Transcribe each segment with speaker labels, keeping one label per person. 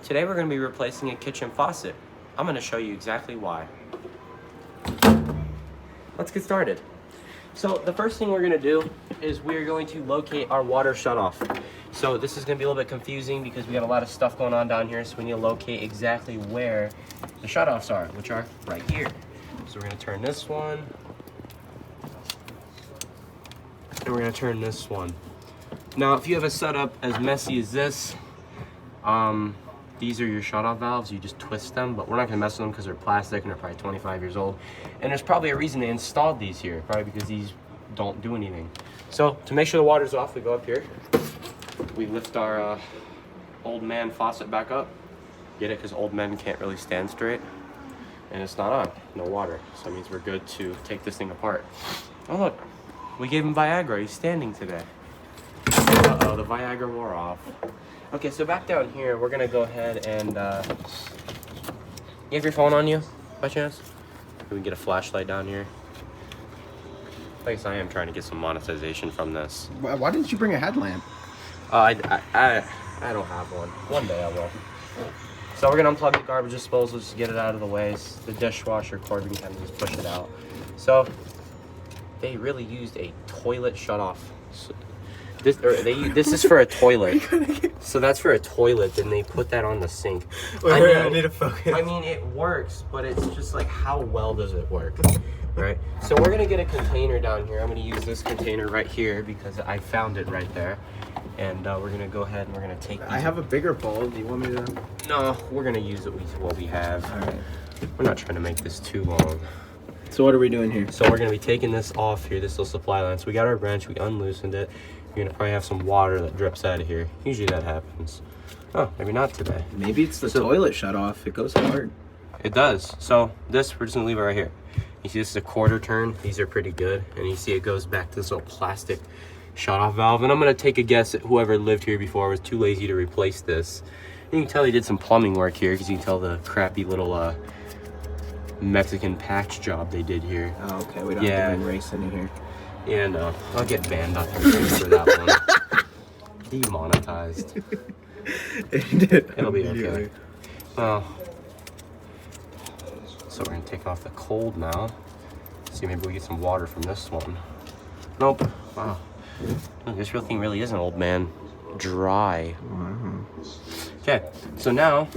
Speaker 1: Today we're going to be replacing a kitchen faucet. I'm going to show you exactly why. Let's get started. So the first thing we're going to do is we're going to locate our water shutoff. So this is going to be a little bit confusing because we got a lot of stuff going on down here, so we need to locate exactly where the shutoffs are, which are right here. So we're going to turn this one, and we're going to turn this one. Now, if you have a setup as messy as this, these are your shutoff valves. You just twist them, but we're not gonna mess with them because they're plastic and they're probably 25 years old. And there's probably a reason they installed these here, probably because these don't do anything. So to make sure the water's off, we go up here. We lift our old man faucet back up. Get it? Because old men can't really stand straight. And it's not on, no water. So that means we're good to take this thing apart. Oh look, we gave him Viagra, he's standing today. Uh-oh, the Viagra wore off. Okay, so back down here, we're gonna go ahead and, you have your phone on you, by chance? We can get a flashlight down here. I guess I am trying to get some monetization from this.
Speaker 2: Why didn't you bring a headlamp?
Speaker 1: I don't have one. One day I will. So we're gonna unplug the garbage disposal just to get it out of the way. It's the dishwasher cord, we can kind of just push it out. So, they really used a toilet shutoff. So, this is for a toilet. So that's for a toilet, and they put that on the sink.
Speaker 2: I need a focus.
Speaker 1: I mean, it works, but it's just like, how well does it work? Right? So we're gonna get a container down here. I'm gonna use this container right here because I found it right there. And we're gonna go ahead and we're gonna take these.
Speaker 2: I have a bigger bowl. Do you want me to?
Speaker 1: No, we're gonna use what we have.
Speaker 2: All right.
Speaker 1: We're not trying to make this too long.
Speaker 2: So what are we doing here?
Speaker 1: So we're gonna be taking this off here, this little supply line. So we got our wrench, we unloosened it. You're gonna probably have some water that drips out of here. Usually that happens. Oh, maybe not today.
Speaker 2: Maybe it's the toilet shut off. It goes hard.
Speaker 1: It does. So this, we're just gonna leave it right here. You see this is a quarter turn. These are pretty good. And you see it goes back to this little plastic shut off valve. And I'm gonna take a guess at whoever lived here before was too lazy to replace this. And you can tell they did some plumbing work here because you can tell the crappy little Mexican patch job they did here.
Speaker 2: Oh, okay. We don't have to race any here.
Speaker 1: Yeah, no. I'll get banned off YouTube for that one. Demonetized. It'll be okay. Well, so we're gonna take off the cold now. See, maybe we get some water from this one. Nope. Wow. Look, this real thing really is an old man dry. Okay, so now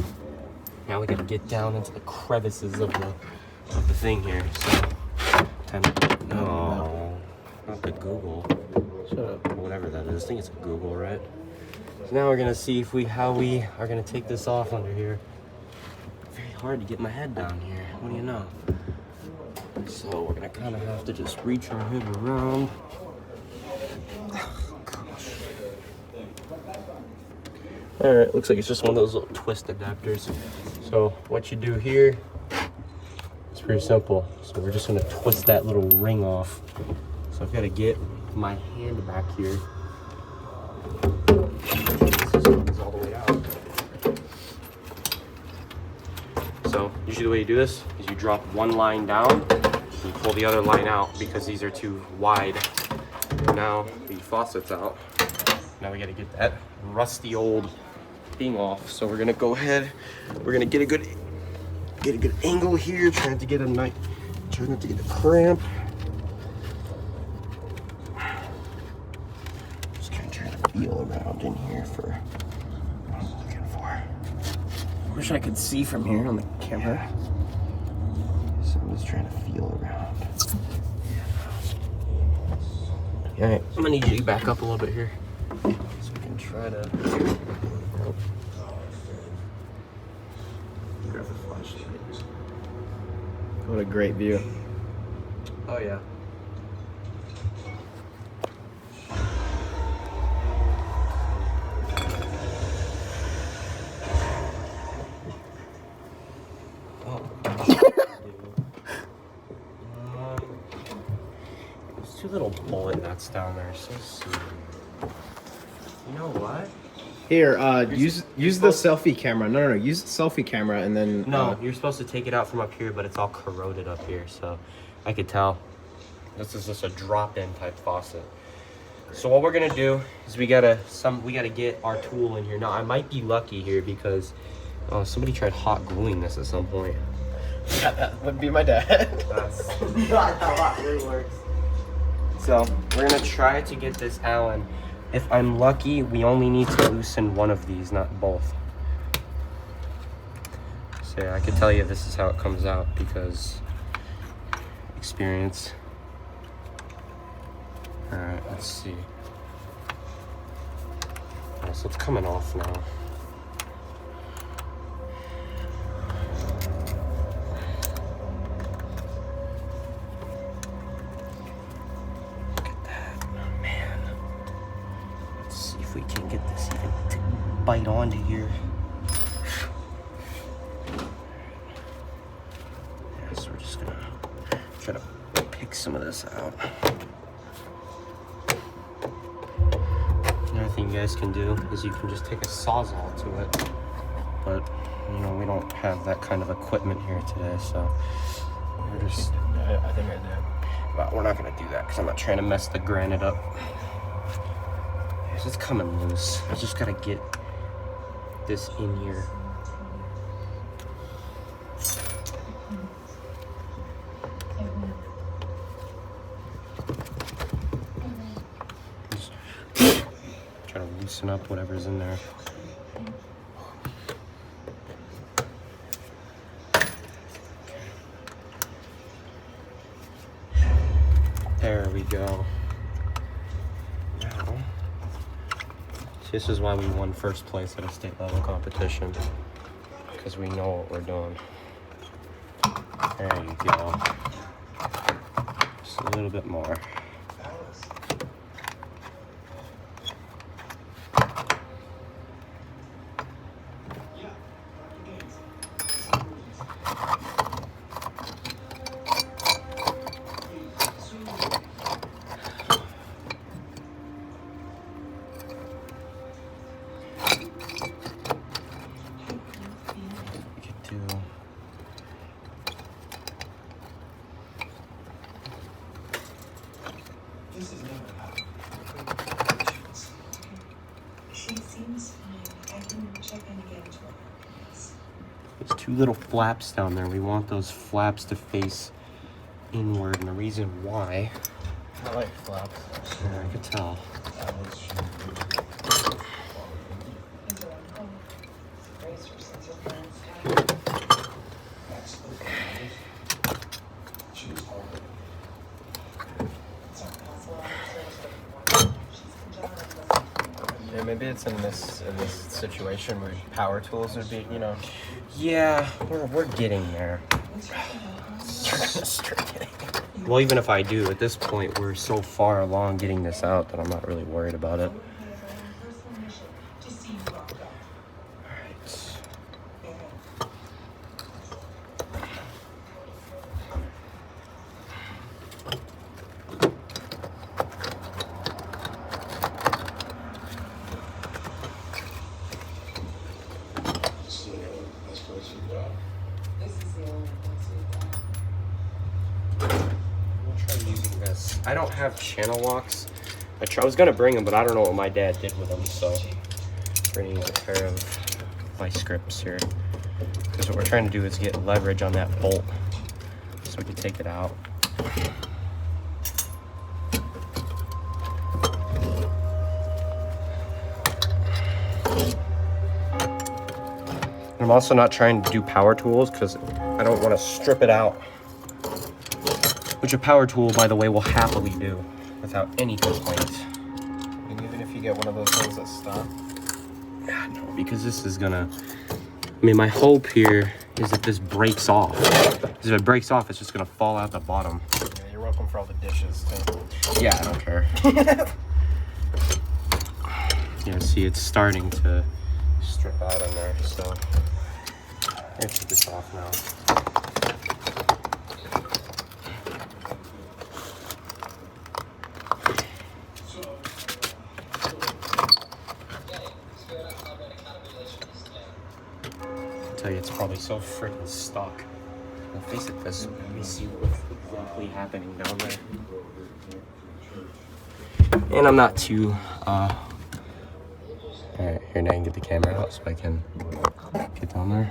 Speaker 1: we gotta get down into the crevices of the thing here. So, time to, no, not the Google. Shut up. Whatever that is. I think it's a Google, right? So now we're gonna see how we are gonna take this off under here. Very hard to get my head down here. What do you know? So we're gonna kind of have to just reach our head around. Gosh. All right, looks like it's just one of those little twist adapters. So what you do here, it's pretty simple. So we're just gonna twist that little ring off. So I've got to get my hand back here. This is all the way out. So usually the way you do this is you drop one line down and pull the other line out because these are too wide. Now the faucet's out. Now we got to get that rusty old thing off. So we're gonna go ahead. We're gonna get a good angle here. Trying to get a nice. Trying not to get a cramp. Just trying to feel around in here for what I'm looking for.
Speaker 2: Wish I could see from here on the camera.
Speaker 1: Yeah. So I'm just trying to feel around. All right, I'm gonna need you to back up a little bit here, so we can try to. Grab the flashlight.
Speaker 2: What a great view.
Speaker 1: Oh yeah. There's two little bullet nuts down there. So sweet. You know what?
Speaker 2: Here, use the selfie camera. No, use the selfie camera and then.
Speaker 1: No, you're supposed to take it out from up here, but it's all corroded up here, so I could tell. This is just a drop-in type faucet. So what we're gonna do is we gotta get our tool in here. Now I might be lucky here because Oh, somebody tried hot gluing this at some point.
Speaker 2: Yeah, that would be my dad.
Speaker 1: That's not how hot glue works. So we're gonna try to get this Allen. If I'm lucky, we only need to loosen one of these, not both. So yeah, I can tell you this is how it comes out because experience. All right, let's see. All right, so it's coming off now. If we can get this even to bite onto here. Yeah, so we're just gonna try to pick some of this out. Another thing you guys can do is you can just take a Sawzall to it, but you know we don't have that kind of equipment here today, so we're just.
Speaker 2: I think I did.
Speaker 1: But we're not gonna do that because I'm not trying to mess the granite up. It's coming loose. I just gotta get this in here. Just try to loosen up whatever's in there. There we go. Now, this is why we won first place at a state level competition, because we know what we're doing. There you go. Just a little bit more.
Speaker 3: This is never happened. She seems fine. I can check in again tomorrow. Yes.
Speaker 1: There's two little flaps down there. We want those flaps to face inward, and the reason why.
Speaker 2: I like flaps.
Speaker 1: Yeah, I could tell.
Speaker 2: Yeah, maybe it's in this situation where power tools would be, you know.
Speaker 1: Yeah, we're getting there. Well, even if I do, at this point, we're so far along getting this out that I'm not really worried about it. I don't have channel locks. I was gonna bring them, but I don't know what my dad did with them, so we're gonna use a pair of vice grips here. Because what we're trying to do is get leverage on that bolt so we can take it out. I'm also not trying to do power tools because I don't want to strip it out. Which a power tool, by the way, will happily do without any complaints.
Speaker 2: And even if you get one of those things that stop?
Speaker 1: Yeah, no, because this is gonna... I mean, my hope here is that this breaks off. Because if it breaks off, it's just gonna fall out the bottom.
Speaker 2: Yeah, you're welcome for all the dishes, too.
Speaker 1: Yeah, I don't care. Yeah, see, it's starting to strip out in there, so... I'm gonna take this off now. It's probably so freaking stuck. Well, face it, this. Let me see what's exactly happening down there. And I'm not too, Alright, here now I can get the camera out so I can Get down there.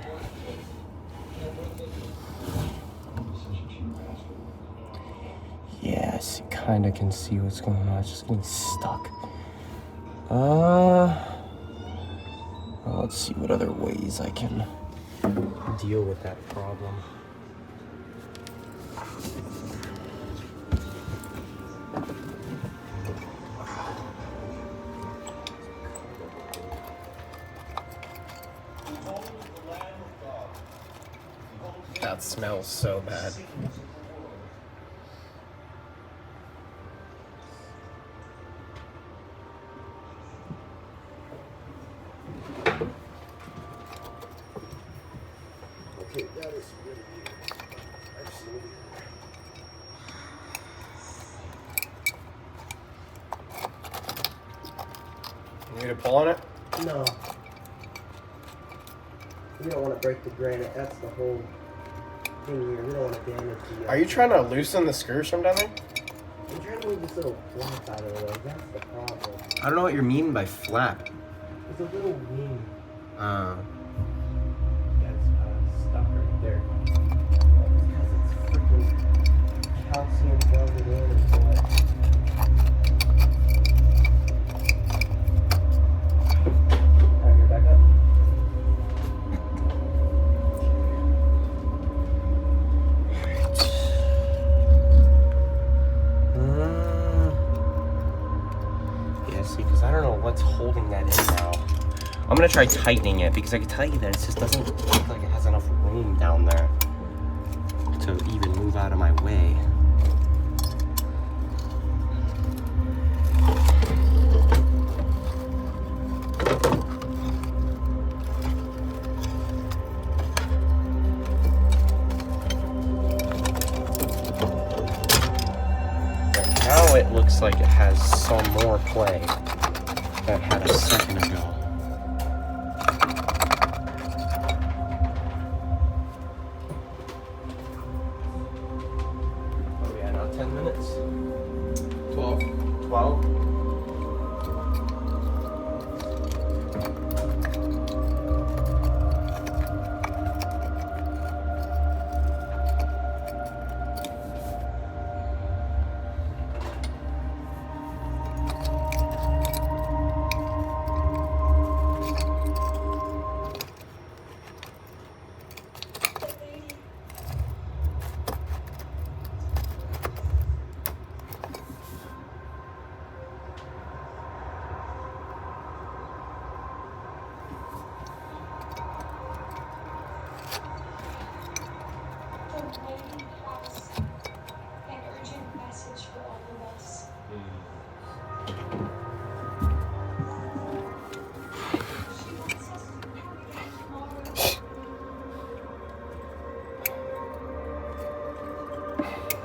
Speaker 1: Yes, you kind of can see what's going on. It's just getting stuck. Well, let's see what other ways I can deal with that problem.
Speaker 2: That smells so bad.
Speaker 1: Okay, that is really weird. Absolutely.
Speaker 2: You need to pull on it?
Speaker 4: No. We don't want to break the granite. That's the whole thing here. We don't want to damage the...
Speaker 2: Are you trying to loosen the screws from down there?
Speaker 4: I'm trying to move this little flap out of the way. That's the problem.
Speaker 2: I don't know what you mean by flap.
Speaker 4: It's a little wing
Speaker 2: Uh,
Speaker 4: that's stuck right there. Because it's freaking calcium welded in and what. Alright, here, back up.
Speaker 1: Yeah, see, because I don't know what's holding that in now. I'm gonna try tightening it because I can tell you that it just doesn't look like it has enough room down there to even move out of my way. Now it looks like it has some more play that it had a second ago. What are we at now? 10 minutes?
Speaker 2: 12.
Speaker 1: 12?
Speaker 3: The lady has an urgent message for all of us. She wants us to hurry tomorrow.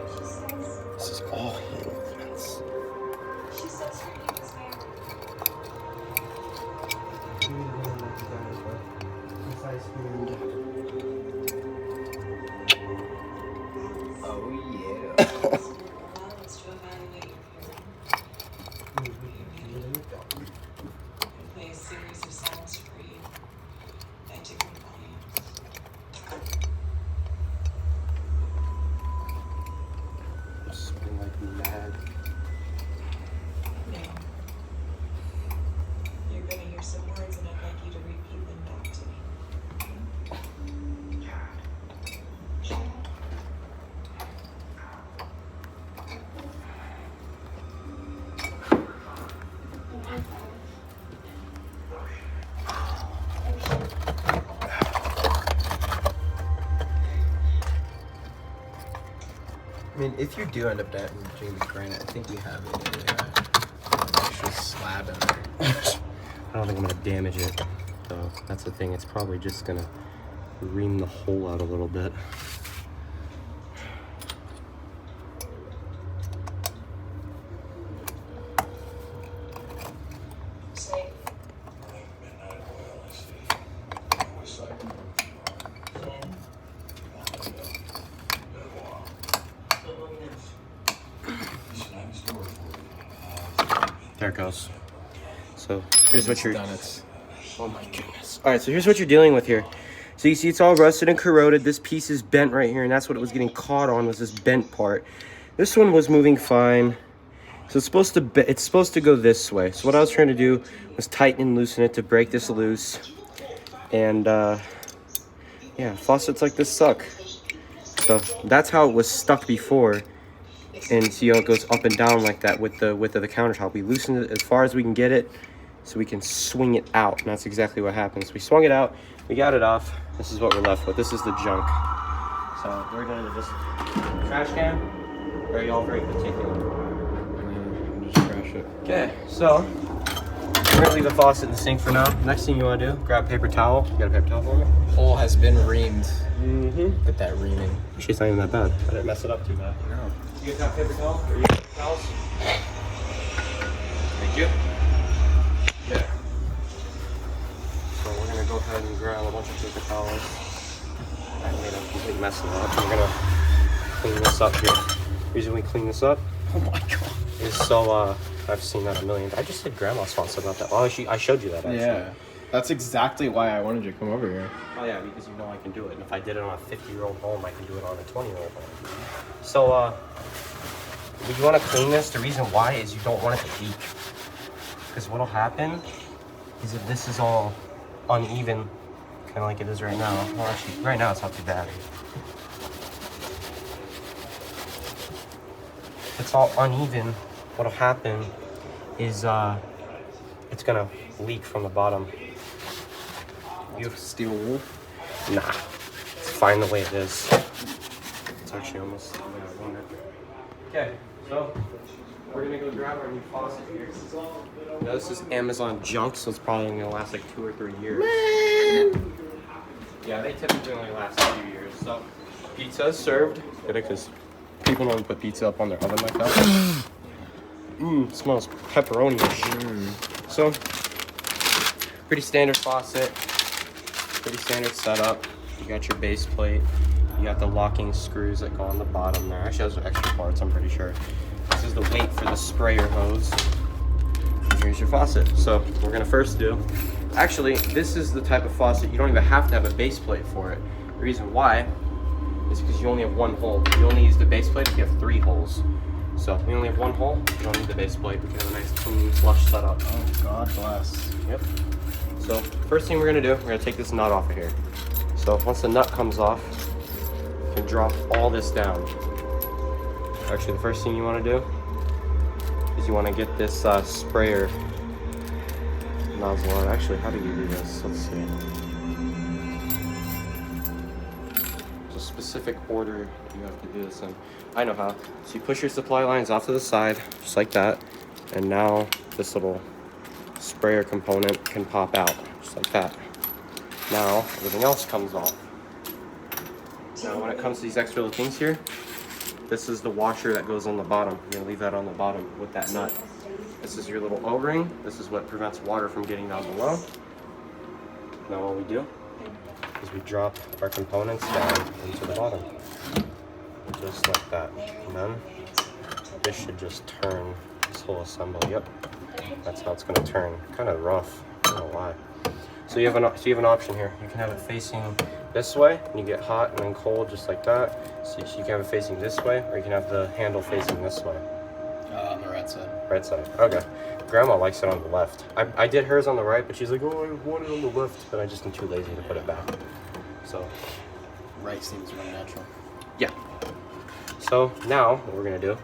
Speaker 3: She says,
Speaker 1: This is all Halo fence.
Speaker 3: she says her name is Mary.
Speaker 4: We need to go in like you guys, but precise command.
Speaker 2: Oh, yeah.
Speaker 3: Allow us to evaluate your hearing, play a series of sounds for you at different volumes.
Speaker 1: I'm spinning like mad.
Speaker 3: Now, you're gonna hear some words and I'd like you to repeat them back to me. Chad.
Speaker 2: I mean, if you do end up damaging the granite, I think we have an extra slab in there.
Speaker 1: I don't think I'm gonna damage it, though. That's the thing. It's probably just gonna ream the hole out a little bit.
Speaker 3: Say,
Speaker 1: There it goes. So here's what you're.
Speaker 2: Done. It's
Speaker 1: Oh my goodness. All right, so here's what you're dealing with here. So you see it's all rusted and corroded. This piece is bent right here, and that's what it was getting caught on, was this bent part. This one was moving fine. So it's supposed to go this way. So what I was trying to do was tighten and loosen it to break this loose. And yeah, faucets like this suck. So that's how it was stuck before. And see how it goes up and down like that with the width of the countertop. We loosened it as far as we can get it so we can swing it out. And that's exactly what happens. We swung it out, we got it off. This is what we're left with. This is the junk. So we're gonna just trash can. Or are y'all very particular?
Speaker 2: Just trash it.
Speaker 1: Okay, so we're gonna leave the faucet in the sink for now. Next thing you wanna do, grab a paper towel. You got a paper towel for me?
Speaker 2: Hole has been reamed.
Speaker 1: Mm-hmm.
Speaker 2: Get that reaming.
Speaker 1: Actually, it's not even that bad. I didn't mess it up too bad.
Speaker 2: No.
Speaker 1: You guys got paper towels? Or you got paper towels? Thank you. Yeah. So we're gonna go ahead and grab a bunch of paper towels. I made a complete mess of that. We're gonna clean this up here. The reason we clean this up,
Speaker 2: Oh my god.
Speaker 1: is so I've seen that a million. I just said grandma's faucet, not that. Oh, I showed you that actually.
Speaker 2: Yeah. That's exactly why I wanted you to come over here.
Speaker 1: Oh yeah, because you know I can do it. And if I did it on a 50-year-old home, I can do it on a 20-year-old home. So, if you want to clean this, the reason why is you don't want it to leak. Because what'll happen is if this is all uneven, kind of like it is right now. Well, actually, right now it's not too bad. If it's all uneven, what'll happen is it's gonna leak from the bottom.
Speaker 2: You have steel wool?
Speaker 1: Nah, it's fine the way it is. It's actually almost the way I want it. Okay, so we're gonna go grab our new faucet here. Now this is Amazon junk, so it's probably gonna last like 2 or 3 years.
Speaker 2: Man.
Speaker 1: Yeah, they typically only last a few years. So pizza is served. Get it? Because people don't put pizza up on their oven like that. It smells pepperoni-ish. So pretty standard faucet. Pretty standard setup. You got your base plate. You got the locking screws that go on the bottom there. Actually, those are extra parts, I'm pretty sure. This is the weight for the sprayer hose. And here's your faucet. So what we're gonna first do, actually, this is the type of faucet you don't even have to have a base plate for it. The reason why is because you only have one hole. You only use the base plate if you have 3 holes. So we only have 1 hole. You don't need the base plate. We can have a nice clean flush setup.
Speaker 2: Oh, God bless.
Speaker 1: Yep. So first thing we're gonna do, we're gonna take this nut off of here. So once the nut comes off, you can drop all this down. Actually, the first thing you wanna do is you wanna get this sprayer nozzle on. Actually, how do you do this? Let's see. There's a specific order you have to do this in. I know how. So you push your supply lines off to the side, just like that. And now this little sprayer component can pop out, just like that. Now, everything else comes off. Now, when it comes to these extra little things here, this is the washer that goes on the bottom. You're gonna leave that on the bottom with that nut. This is your little O-ring. This is what prevents water from getting down below. Now what we do is we drop our components down into the bottom. Just like that. And then this should just turn this whole assembly. Yep. That's how it's going to turn. Kind of rough. I don't know why. So you have an option here. You can have it facing this way, and you get hot and then cold just like that. So you can have it facing this way, or you can have the handle facing this way.
Speaker 2: On the right side.
Speaker 1: Right side. Okay. Grandma likes it on the left. I did hers on the right, but she's like, oh, I want it on the left, but I just am too lazy to put it back. So.
Speaker 2: Right seems more natural.
Speaker 1: Yeah. So now what we're gonna do,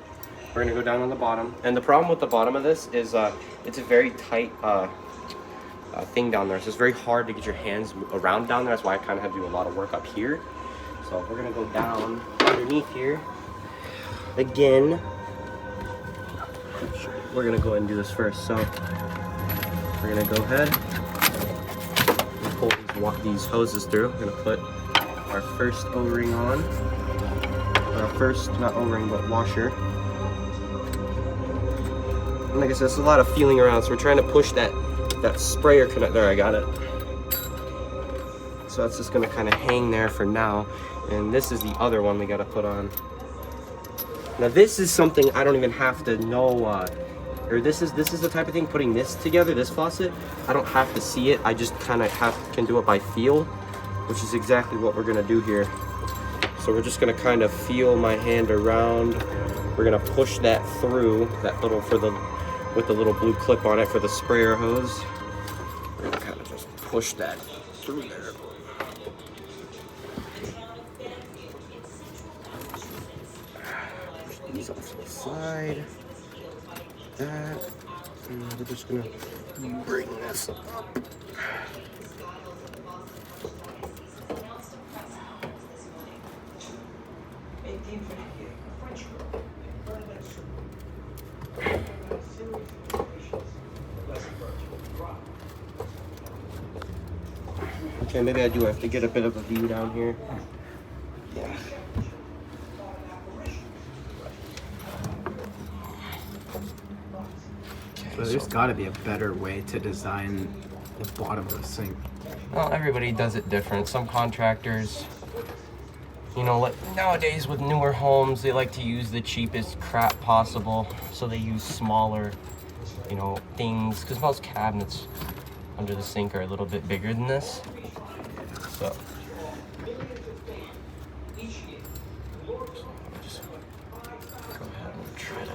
Speaker 1: we're gonna go down on the bottom. And the problem with the bottom of this is it's a very tight thing down there. So it's very hard to get your hands around down there. That's why I kind of have to do a lot of work up here. So we're gonna go down underneath here. Again, we're gonna go ahead and do this first. So we're gonna go ahead and pull these hoses through. We're gonna put our first O-ring on. Our first, not O-ring, but washer. And like I said, it's a lot of feeling around, so we're trying to push that sprayer connect. There, I got it. So that's just gonna kind of hang there for now. And this is the other one we gotta put on. Now this is something I don't even have to know or this is the type of thing, putting this together, this faucet, I don't have to see it. I just kind of can do it by feel, which is exactly what we're gonna do here. So we're just gonna kind of feel my hand around. We're gonna push that through, that little, with the little blue clip on it for the sprayer hose. We're gonna kind of just push that through there. Push these off to the side. That, and we're just gonna bring this up. Okay, maybe I do have to get a bit of a view down here. Yeah.
Speaker 2: So there's got to be a better way to design the bottom of the sink.
Speaker 1: Well, everybody does it different. Some contractors, you know, like nowadays with newer homes, they like to use the cheapest crap possible. So they use smaller, you know, things, because most cabinets under the sink are a little bit bigger than this. So just go ahead and try to.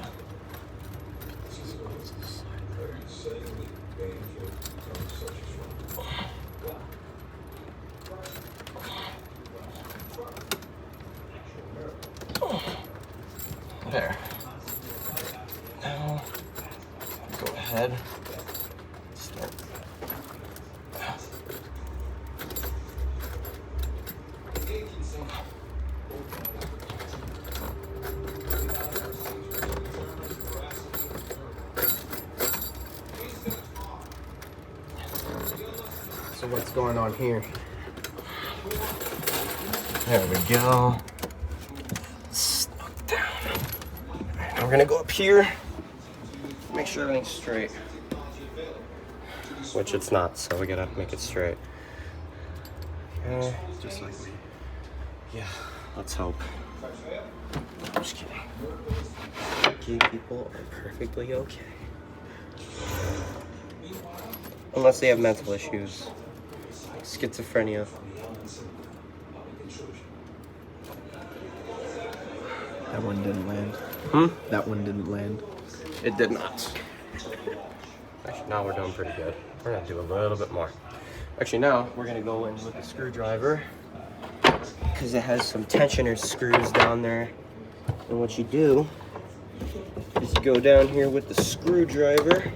Speaker 1: There. Now, go ahead. Start.
Speaker 2: So what's going on here?
Speaker 1: There we go. Snug down. Alright, now we're gonna go up here. Make sure everything's straight. Which it's not, so we gotta make it straight. Okay,
Speaker 2: Just like me.
Speaker 1: yeah, let's hope. I'm just kidding. Gay people are perfectly okay. Unless they have mental issues, like schizophrenia.
Speaker 2: That one didn't land. That one didn't land.
Speaker 1: It did not. Actually, now we're doing pretty good. We're gonna do a little bit more. Actually, now we're gonna go in with the screwdriver because it has some tensioner screws down there. And what you do is you go down here with the screwdriver.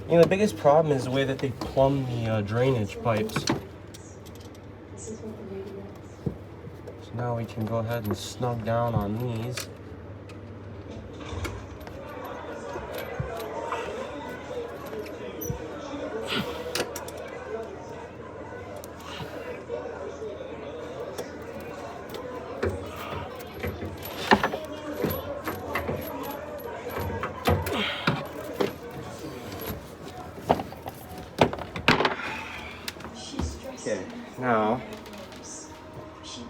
Speaker 1: You know, the biggest problem is the way that they plumb the drainage pipes. So now we can go ahead and snug down on these. Okay, now,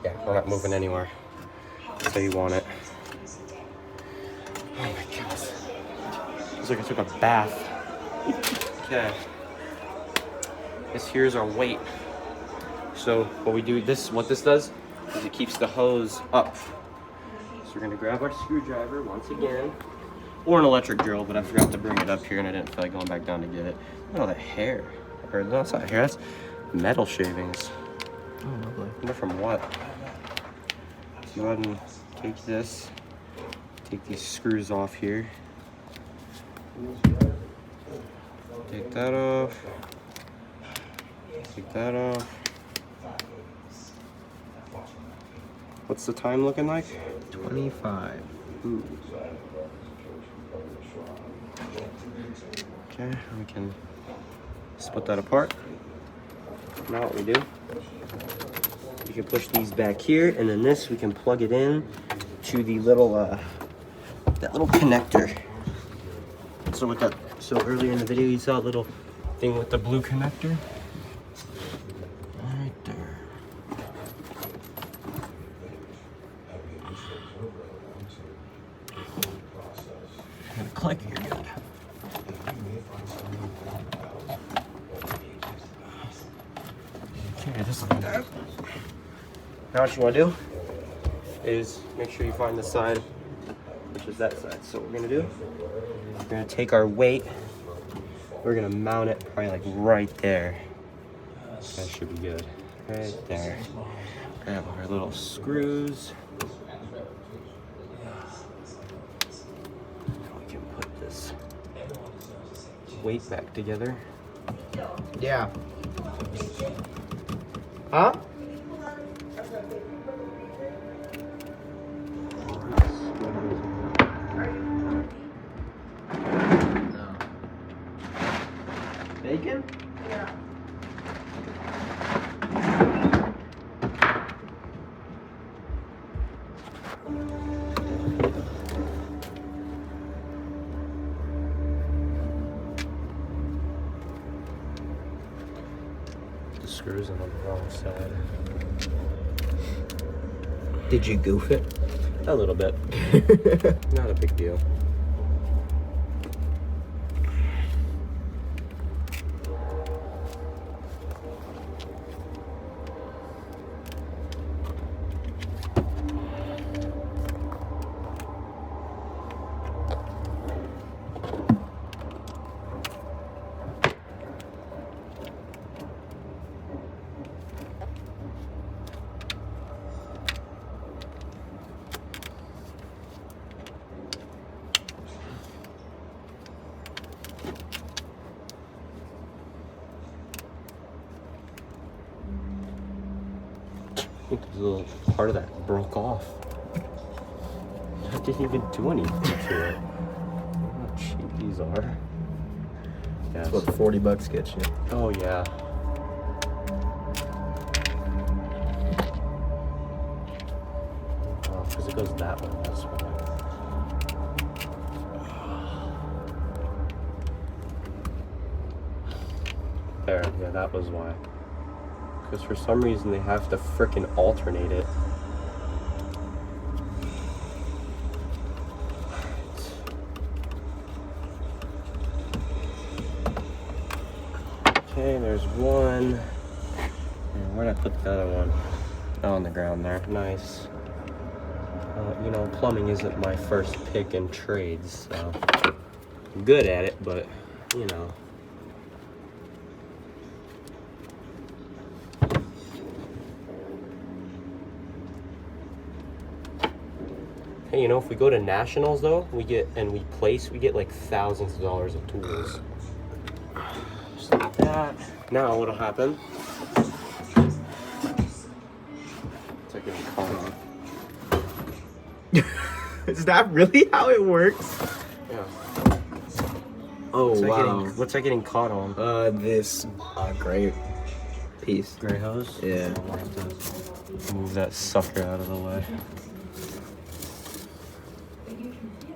Speaker 1: yeah, we're not moving anywhere. So you want it. Oh my gosh. It's like I took a bath. Okay. This here's our weight. So what we do, what this does is it keeps the hose up. So we're gonna grab our screwdriver once again, or an electric drill, but I forgot to bring it up here and I didn't feel like going back down to get it. Look at all that hair. Or no, it's not hair, that's metal shavings.
Speaker 2: Oh, lovely.
Speaker 1: I wonder from what? So go ahead and take this, take these screws off here. Take that off. Take that off. What's the time looking like?
Speaker 2: 25.
Speaker 1: Ooh. Okay, we can split that apart. Now what we do, you can push these back here, and then this we can plug it in to the little that little connector. So with that, so earlier in the video you saw a little thing with the blue connector. Right there. Gonna click, you're good. Now what you want to do is make sure you find the side, which is that side. So what we're going to do, we're going to take our weight, we're going to mount it probably like right there. That should be good. Right there. Grab our little screws. We can put this weight back together.
Speaker 2: Yeah. Huh? No. Bacon?
Speaker 5: Yeah.
Speaker 1: The screws are on the wrong side.
Speaker 2: Did you goof it?
Speaker 1: A little bit. Not a big deal. I think there's a little part of that broke off. I didn't even do anything to it. Look how cheap these are.
Speaker 2: That's what $40 gets you.
Speaker 1: Oh yeah. Oh, because it goes that way, that's why. There, yeah, that was why. Because for some reason they have to frickin' alternate it. Okay, there's one. And where'd I put the other one? Oh, on the ground there. Nice. You know, plumbing isn't my first pick in trades, so I'm good at it, but you know. Hey, you know, if we go to nationals though, we get like thousands of dollars of tools. Just like that. Now what'll happen? It's like getting caught off.
Speaker 2: Is that really how it works?
Speaker 1: Yeah.
Speaker 2: Oh,
Speaker 1: What's that getting caught on?
Speaker 2: This gray piece.
Speaker 1: Gray hose?
Speaker 2: Yeah.
Speaker 1: I'll have to move that sucker out of the way.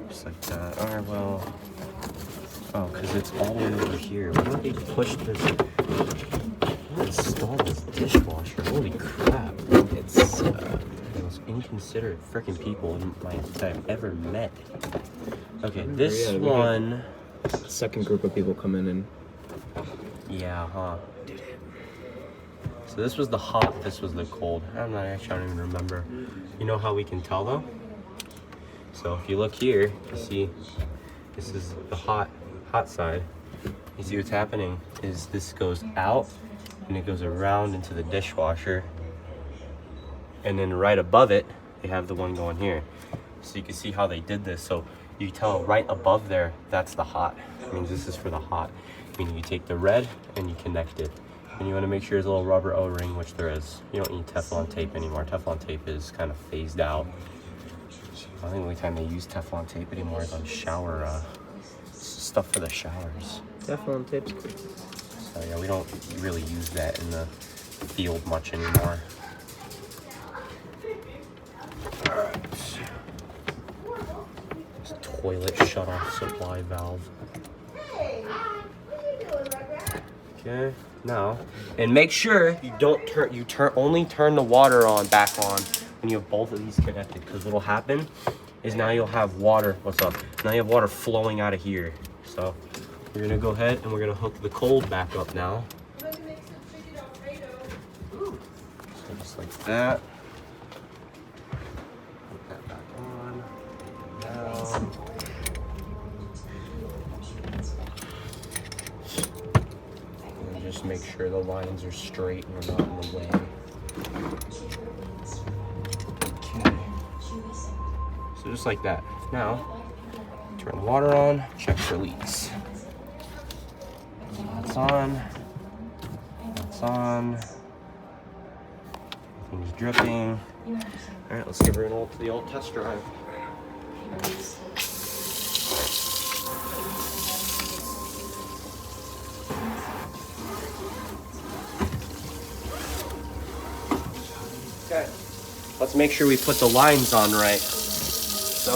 Speaker 1: Just like that. Alright, well. Oh, because it's all the way over here. Why don't they push this? Install this dishwasher. Holy crap.
Speaker 2: It's
Speaker 1: The most inconsiderate freaking people that I've ever met. Okay, this
Speaker 2: Yeah, we got-
Speaker 1: one.
Speaker 2: second group of people come in and
Speaker 1: Yeah, huh? So this was the hot, this was the cold. I don't even remember. You know how we can tell though? So if you look here, you see this is the hot side. You see what's happening is this goes out and it goes around into the dishwasher. And then right above it, they have the one going here. So you can see how they did this. So you tell right above there, that's the hot. It means this is for the hot. Meaning you take the red and you connect it. And you want to make sure there's a little rubber O-ring, which there is. You don't need Teflon tape anymore. Teflon tape is kind of phased out. I think the only time they use Teflon tape anymore is on shower, stuff for the showers.
Speaker 2: Teflon tapes.
Speaker 1: So yeah, we don't really use that in the field much anymore. Alright. This toilet shut-off supply valve. Okay, now, and make sure you don't only turn the water back on when you have both of these connected, because what'll happen is now you'll have water, now you have water flowing out of here. So we're gonna go ahead and we're gonna hook the cold back up now. So just like that. Just make sure the lines are straight and we're not in the way. Okay. So just like that. Now, turn the water on, check for leaks. That's on. That's on. Everything's dripping. All right, let's give her the old test drive. Okay, let's make sure we put the lines on right. So,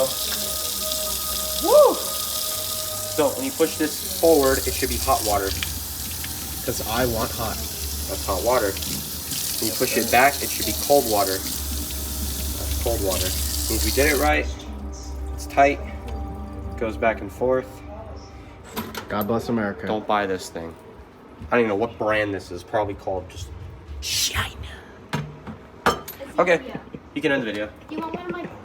Speaker 1: woo! So when you push this forward, it should be hot water.
Speaker 2: Because I want hot.
Speaker 1: That's hot water. When you push it back, it should be cold water. That's cold water. Means we did it right. It's tight. Goes back and forth.
Speaker 2: God bless America.
Speaker 1: Don't buy this thing. I don't even know what brand this is. Probably called just China. Okay, you can end the video.
Speaker 3: You want one of my